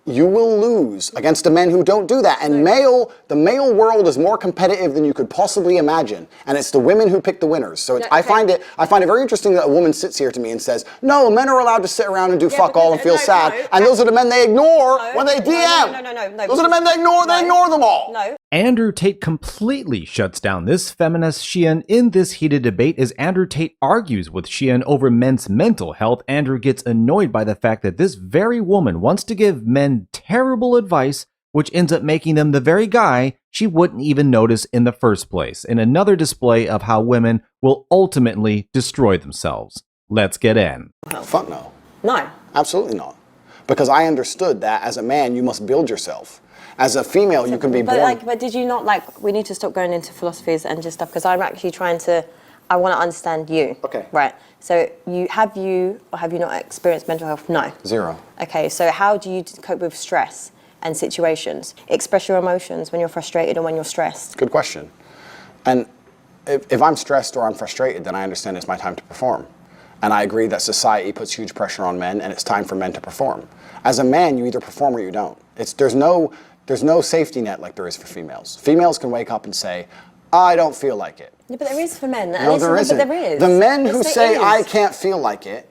you will lose against the men who don't do that. And the male world is more competitive than you could possibly imagine. And it's the women who pick the winners. So I find it very interesting that a woman sits here to me and says, no, men are allowed to sit around and do fuck all and feel sad. And those are the men they ignore when they DM. No. Those are the men they ignore them all. No. Andrew Tate completely shuts down this feminist Shien in this heated debate as Andrew Tate argues with Shien over men's mental health. Andrew gets annoyed by the fact that this very woman wants to give men terrible advice, which ends up making them the very guy she wouldn't even notice in the first place, in another display of how women will ultimately destroy themselves. Let's get in. Fuck no. No. Absolutely not. Because I understood that as a man, you must build yourself. As a female, you can be born. But did you not, we need to stop going into philosophies and just stuff, because I'm actually I want to understand you. Okay. Right. So have you not experienced mental health? No. Zero. Okay, so how do you cope with stress and situations? Express your emotions when you're frustrated or when you're stressed. Good question. And if I'm stressed or I'm frustrated, then I understand it's my time to perform. And I agree that society puts huge pressure on men, and it's time for men to perform. As a man, you either perform or you don't. There's no safety net like there is for females. Females can wake up and say, I don't feel like it. Yeah, but there is for men. No, there isn't. But there is. The men who say, I can't feel like it,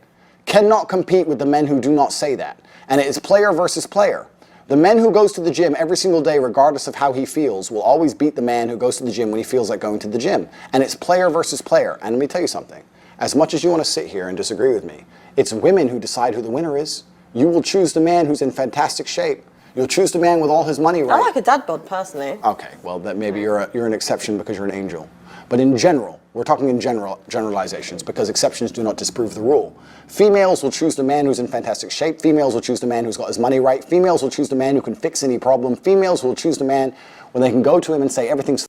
cannot compete with the men who do not say that. And it is player versus player. The man who goes to the gym every single day, regardless of how he feels, will always beat the man who goes to the gym when he feels like going to the gym. And it's player versus player. And let me tell you something. As much as you want to sit here and disagree with me, it's women who decide who the winner is. You will choose the man who's in fantastic shape. You'll choose the man with all his money right. I like a dad bod, personally. Okay, well, that maybe you're an exception because you're an angel. But in general, we're talking in generalizations, because exceptions do not disprove the rule. Females will choose the man who's in fantastic shape. Females will choose the man who's got his money right. Females will choose the man who can fix any problem. Females will choose the man when they can go to him and say, everything's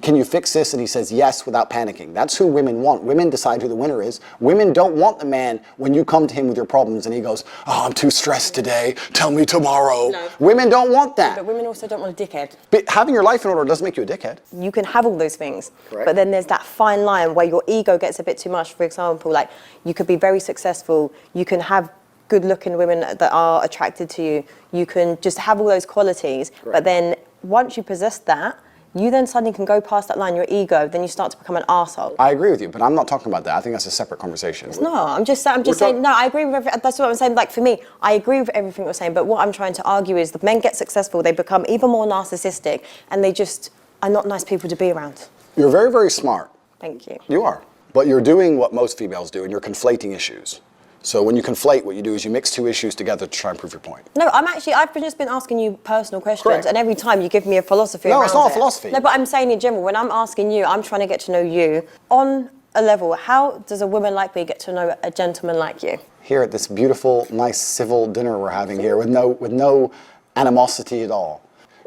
can you fix this? And he says yes without panicking. That's who women want. Women decide who the winner is. Women don't want the man when you come to him with your problems and he goes, oh, I'm too stressed today. Tell me tomorrow. No. Women don't want that. But women also don't want a dickhead. But having your life in order doesn't make you a dickhead. You can have all those things. Correct. But then there's that fine line where your ego gets a bit too much. For example, you could be very successful. You can have good-looking women that are attracted to you. You can just have all those qualities. Correct. But then once you possess that, you then suddenly can go past that line, your ego, then you start to become an arsehole. I agree with you, but I'm not talking about that. I think that's a separate conversation. It's not. I'm just saying, no, I agree with everything. That's what I'm saying. For me, I agree with everything you're saying, but what I'm trying to argue is the men get successful, they become even more narcissistic, and they just are not nice people to be around. You're very, very smart. Thank you. You are. But you're doing what most females do, and you're conflating issues. So when you conflate, what you do is you mix two issues together to try and prove your point. No, I've just been asking you personal questions. Correct. And every time you give me a philosophy No, around it's not it. a philosophy. No, but I'm saying in general, when I'm asking you, I'm trying to get to know you on a level. How does a woman like me get to know a gentleman like you? Here at this beautiful, nice, civil dinner we're having here with no animosity at all.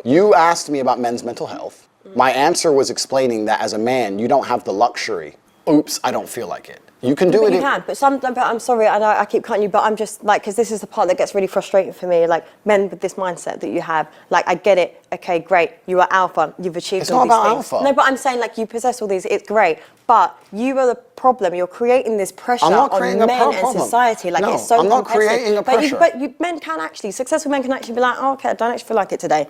You asked me about men's mental health. My answer was explaining that as a man, you don't have the luxury. Oops, I don't feel like it. You can do it. You can, but I'm sorry, I know I keep cutting you, but I'm just because this is the part that gets really frustrating for me. Men with this mindset that you have, I get it. Okay, great. You are alpha. You've achieved all these things. It's not about alpha. No, but I'm saying you possess all these. It's great, but you are the problem. You're creating this pressure on men and society. No, it's so I'm not creating a pressure. But men can actually, successful men can actually be like, oh, okay, I don't actually feel like it today.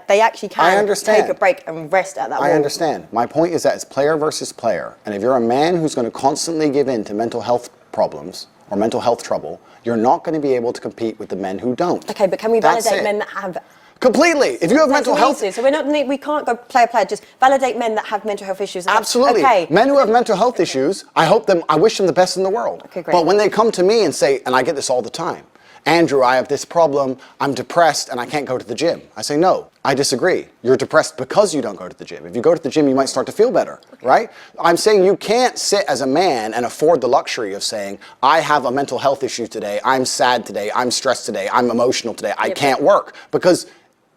They actually can take a break and rest at that wall. I understand. My point is that it's player versus player, and if you're a man who's going to constantly give in to mental health problems or mental health trouble, you're not going to be able to compete with the men who don't. Okay, but can we validate men that have... Completely. If you have mental health... So we can't go player, just validate men that have mental health issues. Absolutely. Okay. Men who have mental health issues, I wish them the best in the world. Okay, great. But when they come to me and say, and I get this all the time, Andrew, I have this problem, I'm depressed and I can't go to the gym. I say, no, I disagree. You're depressed because you don't go to the gym. If you go to the gym, you might start to feel better, right? I'm saying you can't sit as a man and afford the luxury of saying, I have a mental health issue today, I'm sad today, I'm stressed today, I'm emotional today, I can't work. Because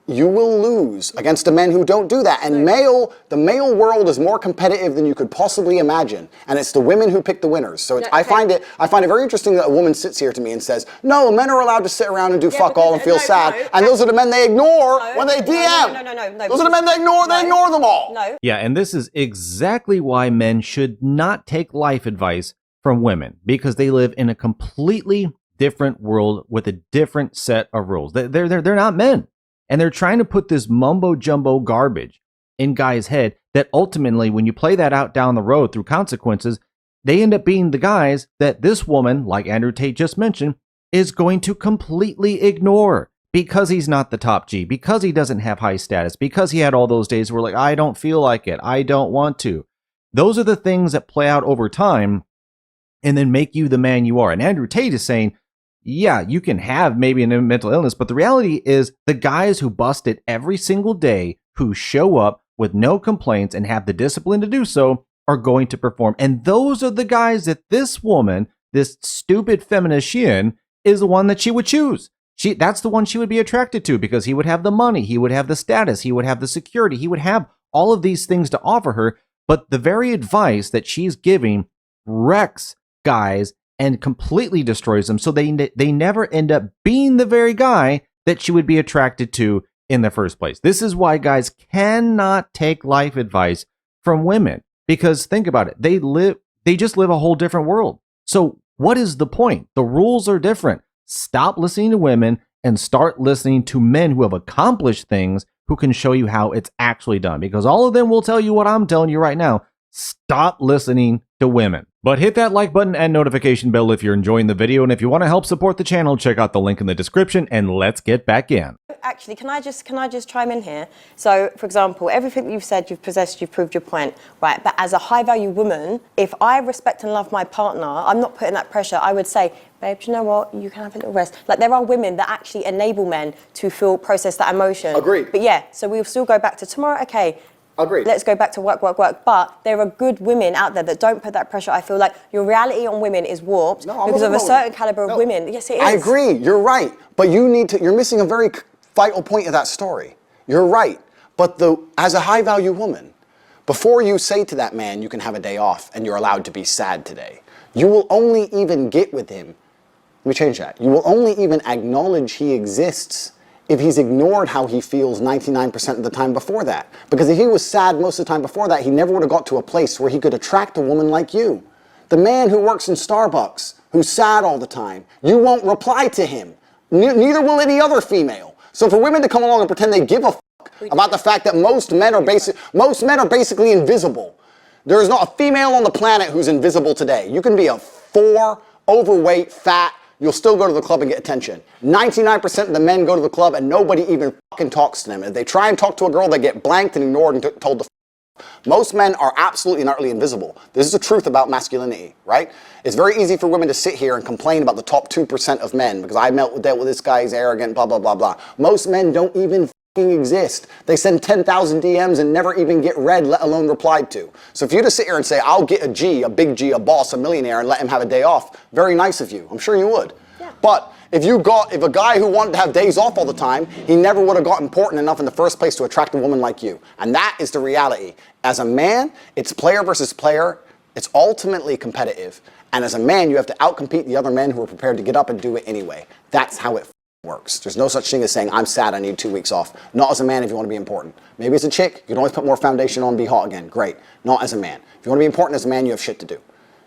you will lose against the men who don't do that. And the male world is more competitive than you could possibly imagine. And it's the women who pick the winners. So I find it very interesting that a woman sits here to me and says, no, men are allowed to sit around and do fuck all and feel sad. And those are the men they ignore when they DM. No. Those are the men they ignore them all. No. Yeah, and this is exactly why men should not take life advice from women, because they live in a completely different world with a different set of rules. They're not men. And they're trying to put this mumbo jumbo garbage in guys' head that ultimately, when you play that out down the road through consequences, they end up being the guys that this woman, like Andrew Tate just mentioned, is going to completely ignore because he's not the top G, because he doesn't have high status, because he had all those days where like, I don't feel like it, I don't want to. Those are the things that play out over time and then make you the man you are. And Andrew Tate is saying, yeah, you can have maybe a mental illness, but the reality is the guys who bust it every single day, who show up with no complaints and have the discipline to do so, are going to perform. And those are the guys that this woman, this stupid feminist Shien, is the one that she would choose. That's the one she would be attracted to because he would have the money, he would have the status, he would have the security, he would have all of these things to offer her. But the very advice that she's giving wrecks guys and completely destroys them. So they never end up being the very guy that she would be attracted to in the first place. This is why guys cannot take life advice from women, because think about it. They just live a whole different world. So what is the point? The rules are different. Stop listening to women and start listening to men who have accomplished things, who can show you how it's actually done, because all of them will tell you what I'm telling you right now. Stop listening to women. But hit that like button and notification bell if you're enjoying the video, and if you want to help support the channel, check out the link in the description, and let's get back in. Actually, can I just chime in here? So, for example, everything you've said, you've possessed, you've proved your point, right? But as a high-value woman, if I respect and love my partner, I'm not putting that pressure. I would say, babe, do you know what? You can have a little rest. Like, there are women that actually enable men to process that emotion. Agreed. But yeah, so we'll still go back to tomorrow. Okay. Agreed. Let's go back to work. But there are good women out there that don't put that pressure. I feel like your reality on women is warped because of a certain caliber of women. Yes, it is. I agree. You're right. But you're missing a very vital point of that story. You're right. But as a high-value woman, before you say to that man, you can have a day off and you're allowed to be sad today, you will only even get with him. Let me change that. You will only even acknowledge he exists if he's ignored how he feels 99% of the time before that. Because if he was sad most of the time before that, he never would have got to a place where he could attract a woman like you. The man who works in Starbucks, who's sad all the time, you won't reply to him. Neither will any other female. So for women to come along and pretend they give a fuck about the fact that most men are basically invisible. There is not a female on the planet who's invisible today. You can be a 4, overweight, fat, you'll still go to the club and get attention. 99% of the men go to the club and nobody even fucking talks to them. If they try and talk to a girl, they get blanked and ignored and told to f. Most men are absolutely and utterly invisible. This is the truth about masculinity, right? It's very easy for women to sit here and complain about the top 2% of men because I dealt with this guy, he's arrogant, blah, blah, blah, blah. Most men don't even exist. They send 10,000 DMs and never even get read, let alone replied to. So if you just sit here and say, I'll get a G, a big G, a boss, a millionaire, and let him have a day off, very nice of you. I'm sure you would. Yeah. But if a guy who wanted to have days off all the time, he never would have got important enough in the first place to attract a woman like you. And that is the reality. As a man, it's player versus player. It's ultimately competitive. And as a man, you have to outcompete the other men who are prepared to get up and do it anyway. That's how it works. There's no such thing as saying, I'm sad, I need 2 weeks off. Not as a man if you want to be important. Maybe as a chick, you can always put more foundation on and be hot again. Great. Not as a man. If you want to be important as a man, you have shit to do.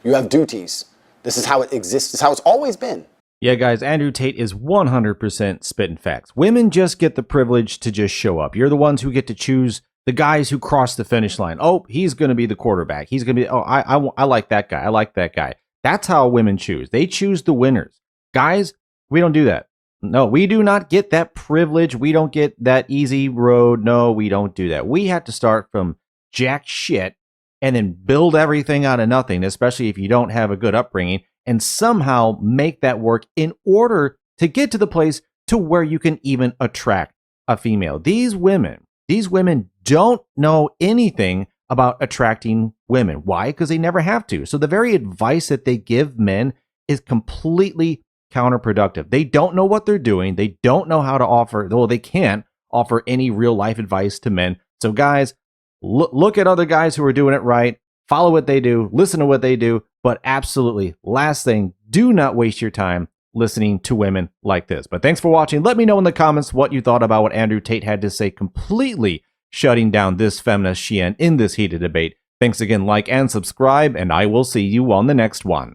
You have duties. This is how it exists. This is how it's always been. Yeah, guys, Andrew Tate is 100% spitting facts. Women just get the privilege to just show up. You're the ones who get to choose the guys who cross the finish line. Oh, he's going to be the quarterback. He's going to be, I like that guy. I like that guy. That's how women choose. They choose the winners. Guys, we don't do that. No, we do not get that privilege. We don't get that easy road. No, we don't do that. We have to start from jack shit and then build everything out of nothing, especially if you don't have a good upbringing, and somehow make that work in order to get to the place to where you can even attract a female. These women don't know anything about attracting women. Why? Because they never have to. So the very advice that they give men is completely counterproductive. They don't know what they're doing. They don't know how to offer, well, they can't offer any real life advice to men. So guys, look at other guys who are doing it right, follow what they do, listen to what they do, but absolutely, last thing, do not waste your time listening to women like this. But thanks for watching. Let me know in the comments what you thought about what Andrew Tate had to say, completely shutting down this feminist Shien in this heated debate. Thanks again, like and subscribe, and I will see you on the next one.